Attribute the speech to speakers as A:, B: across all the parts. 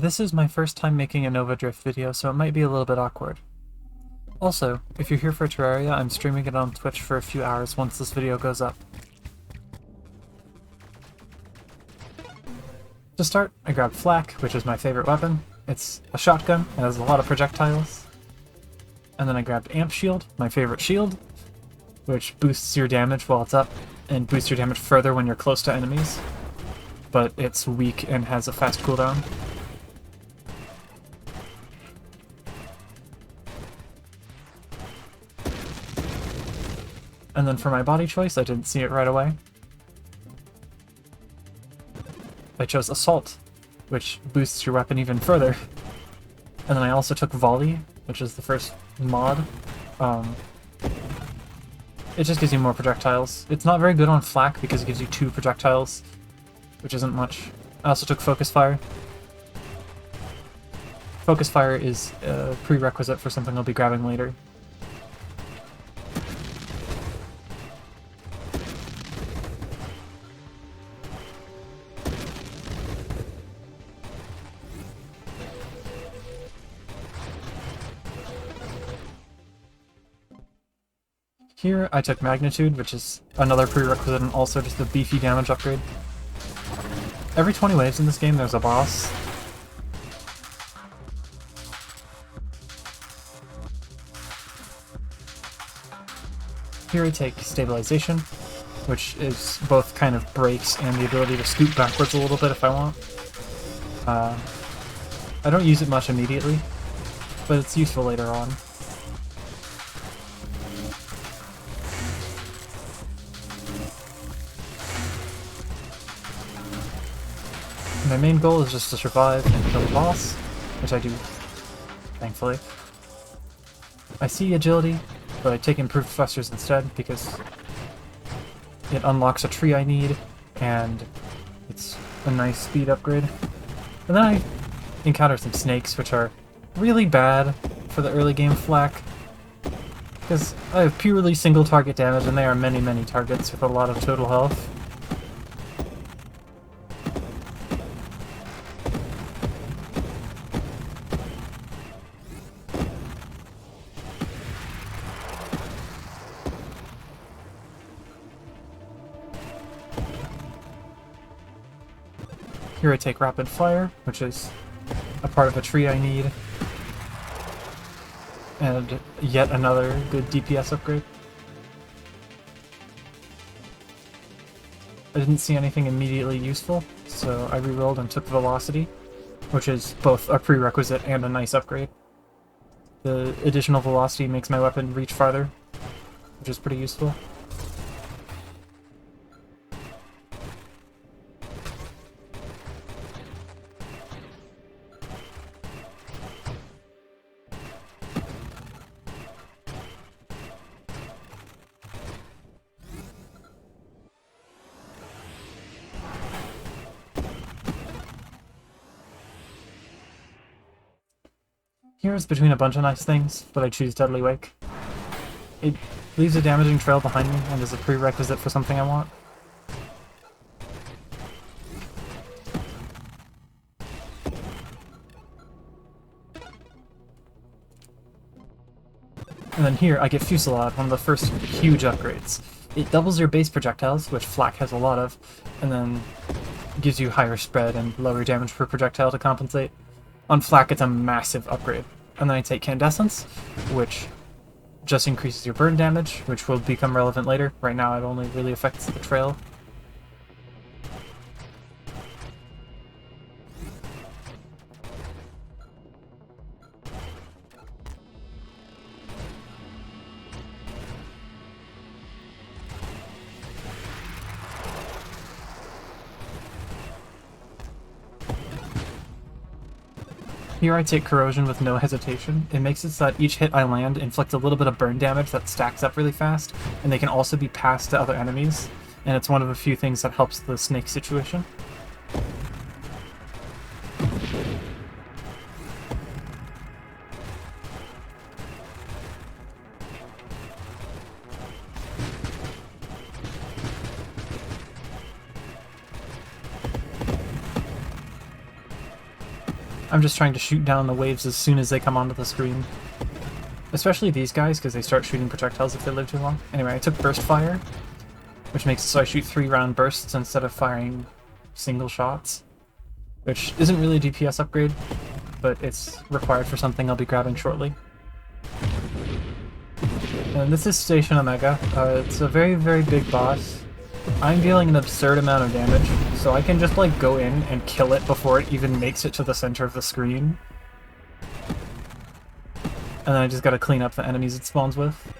A: This is my first time making a Nova Drift video, so it might be a little bit awkward. Also, if you're here for Terraria, I'm streaming it on Twitch for a few hours once this video goes up. To start, I grabbed Flak, which is my favorite weapon. It's a shotgun, it has a lot of projectiles. And then I grabbed Amp Shield, my favorite shield, which boosts your damage while it's up, and boosts your damage further when you're close to enemies. But it's weak and has a fast cooldown. And then for my body choice, I didn't see it right away. I chose Assault, which boosts your weapon even further. And then I also took Volley, which is the first mod. It just gives you more projectiles. It's not very good on Flak because it gives you 2 projectiles, which isn't much. I also took Focus Fire. Focus Fire is a prerequisite for something I'll be grabbing later. Here I took Magnitude, which is another prerequisite and also just a beefy damage upgrade. Every 20 waves in this game there's a boss. Here I take Stabilization, which is both kind of breaks and the ability to scoot backwards a little bit if I want. I don't use it much immediately, but it's useful later on. My main goal is just to survive and kill the boss, which I do, thankfully. I see Agility, but I take Improved Thrusters instead because it unlocks a tree I need, and it's a nice speed upgrade. And then I encounter some snakes, which are really bad for the early game Flak, because I have purely single target damage and they are many, many targets with a lot of total health. Here I take Rapid Fire, which is a part of a tree I need, and yet another good DPS upgrade. I didn't see anything immediately useful, so I rerolled and took Velocity, which is both a prerequisite and a nice upgrade. The additional velocity makes my weapon reach farther, which is pretty useful. Here's between a bunch of nice things, but I choose Deadly Wake. It leaves a damaging trail behind me and is a prerequisite for something I want. And then here I get Fusillade, one of the first huge upgrades. It doubles your base projectiles, which Flak has a lot of, and then gives you higher spread and lower damage per projectile to compensate. On Flak, it's a massive upgrade. And then I take Candescence, which just increases your burn damage, which will become relevant later. Right now it only really affects the trail. Here I take Corrosion with no hesitation. It makes it so that each hit I land inflicts a little bit of burn damage that stacks up really fast, and they can also be passed to other enemies, and it's one of a few things that helps the snake situation. I'm just trying to shoot down the waves as soon as they come onto the screen. Especially these guys, because they start shooting projectiles if they live too long. Anyway, I took burst fire, which makes it so I shoot 3-round bursts instead of firing single shots, which isn't really a DPS upgrade, but it's required for something I'll be grabbing shortly. And this is Station Omega. It's a very, very big boss. I'm dealing an absurd amount of damage, so I can just like go in and kill it before it even makes it to the center of the screen. And then I just gotta clean up the enemies it spawns with.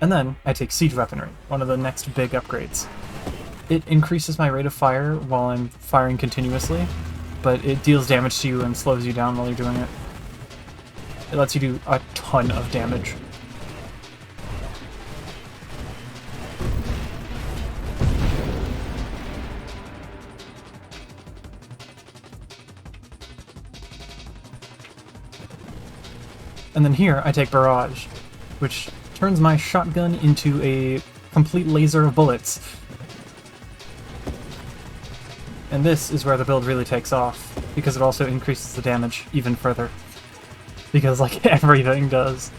A: And then I take Siege Weaponry, one of the next big upgrades. It increases my rate of fire while I'm firing continuously, but it deals damage to you and slows you down while you're doing it. It lets you do a ton of damage. And then here, I take Barrage, which turns my shotgun into a complete laser of bullets. And this is where the build really takes off, because it also increases the damage even further. Because, like, everything does.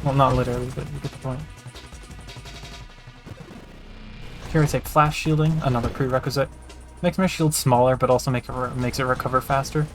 A: Well, not literally, but you get the point. Here I take Flash Shielding, another prerequisite. Makes my shield smaller, but also makes it recover faster.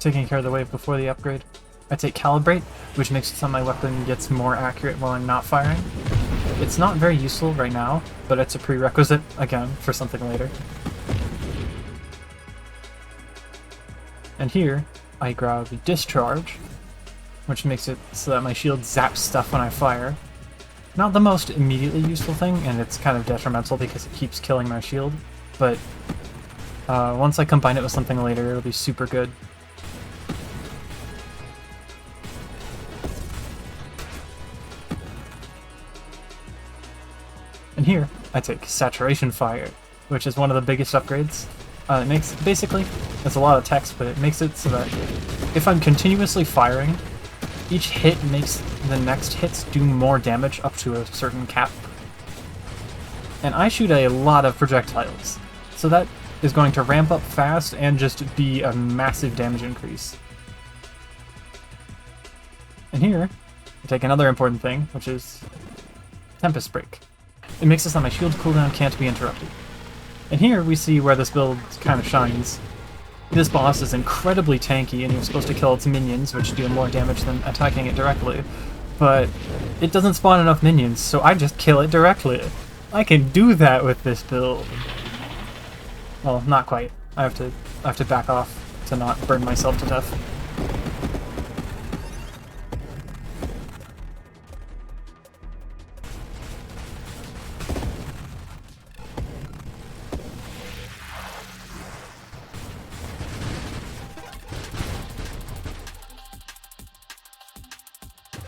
A: Taking care of the wave before the upgrade. I take Calibrate, which makes it so my weapon gets more accurate while I'm not firing. It's not very useful right now, but it's a prerequisite, again, for something later. And here, I grab the Discharge, which makes it so that my shield zaps stuff when I fire. Not the most immediately useful thing, and it's kind of detrimental because it keeps killing my shield, but once I combine it with something later, it'll be super good. And here, I take Saturation Fire, which is one of the biggest upgrades. It makes, basically, it's a lot of text, but it makes it so that if I'm continuously firing, each hit makes the next hits do more damage up to a certain cap. And I shoot a lot of projectiles, so that is going to ramp up fast and just be a massive damage increase. And here, I take another important thing, which is Tempest Break. It makes it so my shield cooldown can't be interrupted. And here we see where this build kind of shines. This boss is incredibly tanky and you're supposed to kill its minions, which do more damage than attacking it directly. But it doesn't spawn enough minions, so I just kill it directly. I can do that with this build. Well, not quite. I have to back off to not burn myself to death.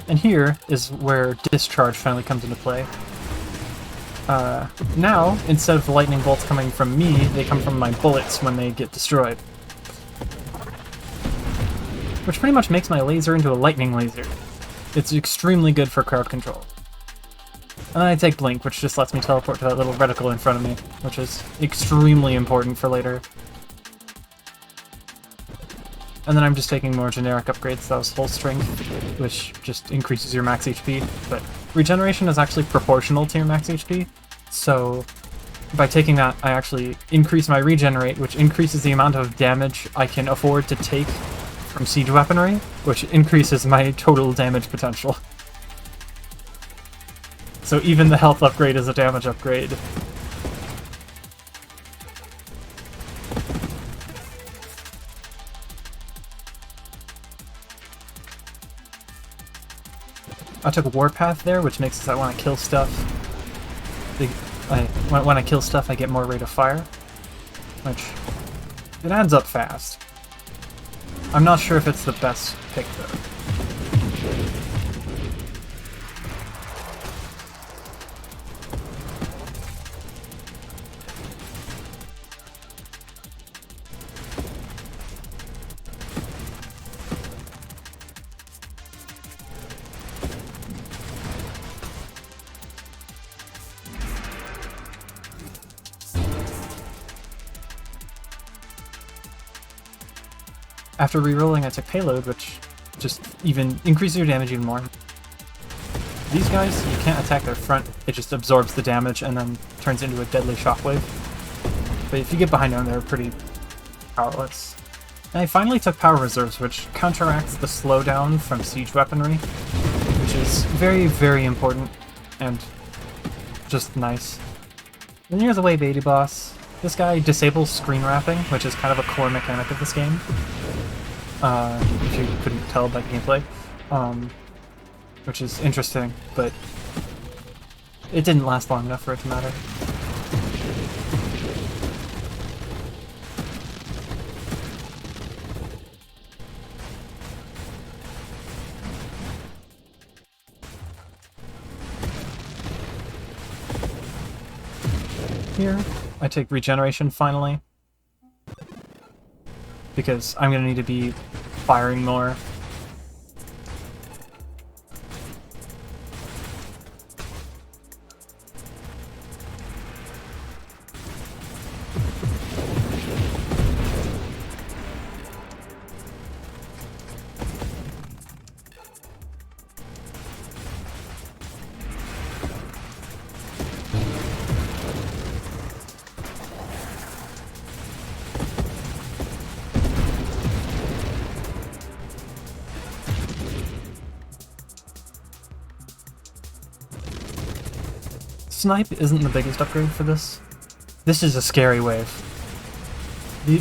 A: And here is where Discharge finally comes into play. Now, instead of the lightning bolts coming from me, they come from my bullets when they get destroyed. Which pretty much makes my laser into a lightning laser. It's extremely good for crowd control. And then I take Blink, which just lets me teleport to that little reticle in front of me, which is extremely important for later. And then I'm just taking more generic upgrades. That was Full Strength, which just increases your max HP, but regeneration is actually proportional to your max HP, so by taking that, I actually increase my regenerate, which increases the amount of damage I can afford to take from Siege Weaponry, which increases my total damage potential. So even the health upgrade is a damage upgrade. I took Warpath there, which makes it so when I kill stuff, when I kill stuff, I get more rate of fire, which it adds up fast. I'm not sure if it's the best pick though. After rerolling, I took Payload, which just even increases your damage even more. These guys, you can't attack their front, it just absorbs the damage and then turns into a deadly shockwave. But if you get behind them, they're pretty powerless. And I finally took Power Reserves, which counteracts the slowdown from siege weaponry, which is very, very important and just nice. And here's the way Baby Boss. This guy disables screen wrapping, which is kind of a core mechanic of this game. If you couldn't tell by gameplay. Which is interesting, but it didn't last long enough for it to matter. Here, I take Regeneration finally, because I'm going to need to be firing more. Snipe isn't the biggest upgrade for this. This is a scary wave.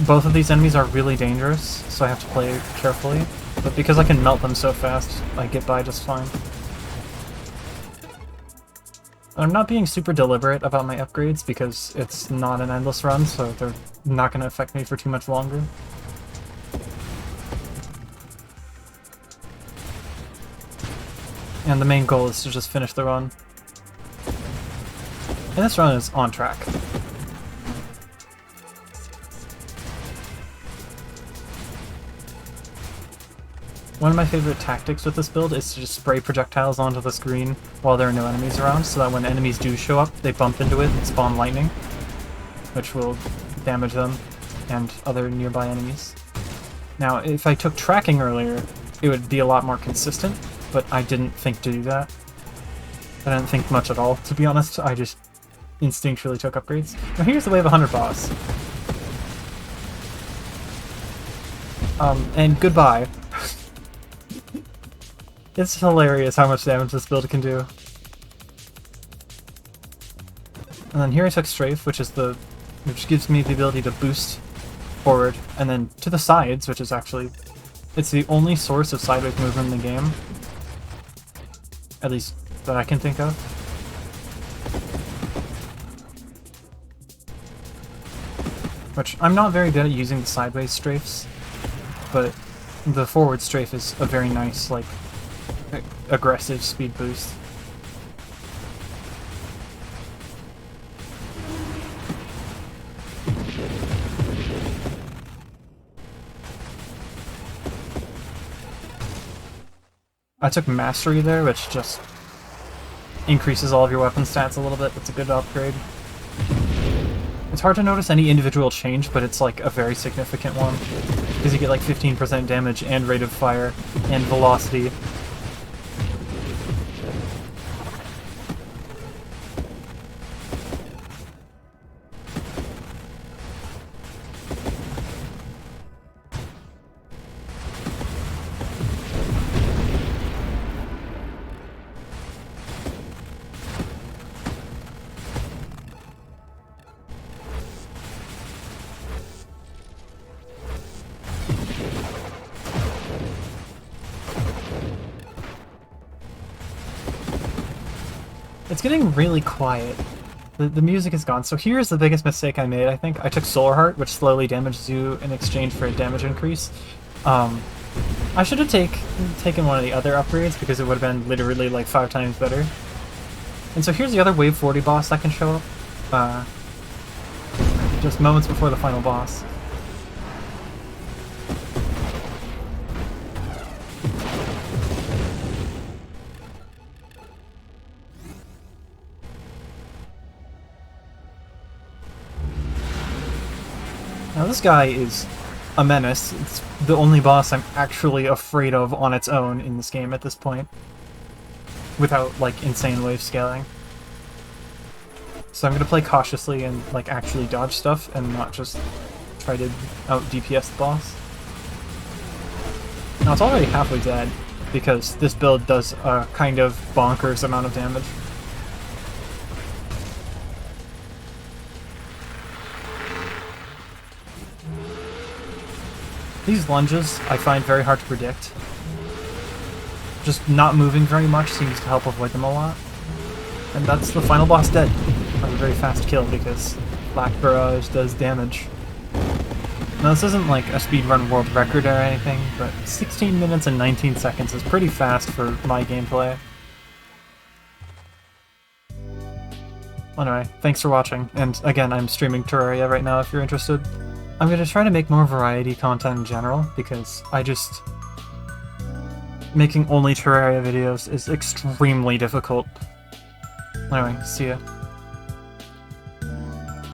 A: Both of these enemies are really dangerous, so I have to play carefully. But because I can melt them so fast, I get by just fine. I'm not being super deliberate about my upgrades because it's not an endless run, so they're not going to affect me for too much longer. And the main goal is to just finish the run. And this run is on track. One of my favorite tactics with this build is to just spray projectiles onto the screen while there are no enemies around, so that when enemies do show up, they bump into it and spawn lightning, which will damage them and other nearby enemies. Now, if I took tracking earlier, it would be a lot more consistent, but I didn't think to do that. I didn't think much at all, to be honest. I just instinctually took upgrades. Now here's the Wave 100 boss. And goodbye. It's hilarious how much damage this build can do. And then here I took Strafe, which gives me the ability to boost forward, and then to the sides, which is actually... it's the only source of sideways movement in the game. At least that I can think of. Which, I'm not very good at using the sideways strafes, but the forward strafe is a very nice, like, aggressive speed boost. I took Mastery there, which just increases all of your weapon stats a little bit. That's a good upgrade. It's hard to notice any individual change, but it's like a very significant one, because you get like 15% damage and rate of fire and velocity. It's getting really quiet. The music is gone. So here's the biggest mistake I made, I think. I took Solar Heart, which slowly damages you in exchange for a damage increase. I should have taken one of the other upgrades, because it would have been literally like 5 times better. And so here's the other Wave 40 boss that can show up. Just moments before the final boss. Now this guy is a menace. It's the only boss I'm actually afraid of on its own in this game at this point. Without, like, insane wave scaling. So I'm gonna play cautiously and, like, actually dodge stuff and not just try to out-DPS the boss. Now, it's already halfway dead, because this build does a kind of bonkers amount of damage. These lunges I find very hard to predict. Just not moving very much seems to help avoid them a lot. And that's the final boss dead. A very fast kill because Black Barrage does damage. Now this isn't like a speedrun world record or anything, but 16 minutes and 19 seconds is pretty fast for my gameplay. Anyway, thanks for watching, and again, I'm streaming Terraria right now if you're interested. I'm going to try to make more variety content in general, because making only Terraria videos is extremely difficult. Anyway, see ya.